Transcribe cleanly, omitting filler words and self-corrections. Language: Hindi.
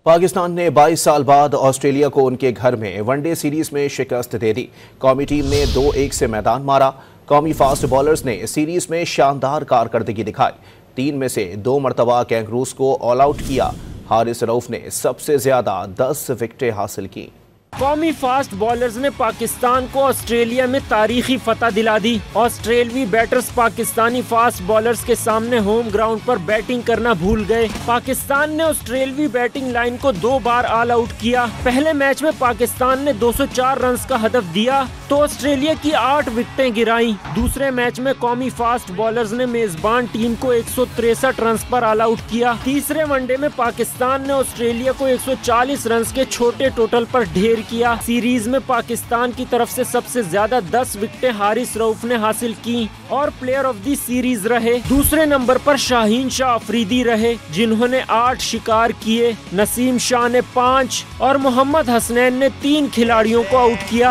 पाकिस्तान ने 22 साल बाद ऑस्ट्रेलिया को उनके घर में वनडे सीरीज में शिकस्त दे दी। कौमी टीम ने 2-1 से मैदान मारा। कौमी फास्ट बॉलर्स ने सीरीज में शानदार कारकर्दगी दिखाई। 3 में से 2 मरतबा कैंगरूज को ऑल आउट किया। हारिस रऊफ ने सबसे ज्यादा 10 विकेटें हासिल की। कौमी फास्ट बॉलर्स ने पाकिस्तान को ऑस्ट्रेलिया में तारीखी फतह दिला दी। ऑस्ट्रेलवी बैटर्स पाकिस्तानी फास्ट बॉलर्स के सामने होम ग्राउंड पर बैटिंग करना भूल गए। पाकिस्तान ने ऑस्ट्रेलवी बैटिंग लाइन को 2 बार ऑल आउट किया। पहले मैच में पाकिस्तान ने 204 रन का हदफ दिया तो ऑस्ट्रेलिया की 8 विकेटें गिराई। दूसरे मैच में कौमी फास्ट बॉलर्स ने मेजबान टीम को 163 रन पर ऑल आउट किया। तीसरे वनडे में पाकिस्तान ने ऑस्ट्रेलिया को 140 रन के छोटे टोटल पर ढेर किया। सीरीज में पाकिस्तान की तरफ से सबसे ज्यादा 10 विकेटें हारिस रऊफ ने हासिल की और प्लेयर ऑफ द सीरीज रहे। दूसरे नंबर पर शाहीन शाह अफरीदी रहे जिन्होंने 8 शिकार किए। नसीम शाह ने 5 और मोहम्मद हसनैन ने 3 खिलाड़ियों को आउट किया।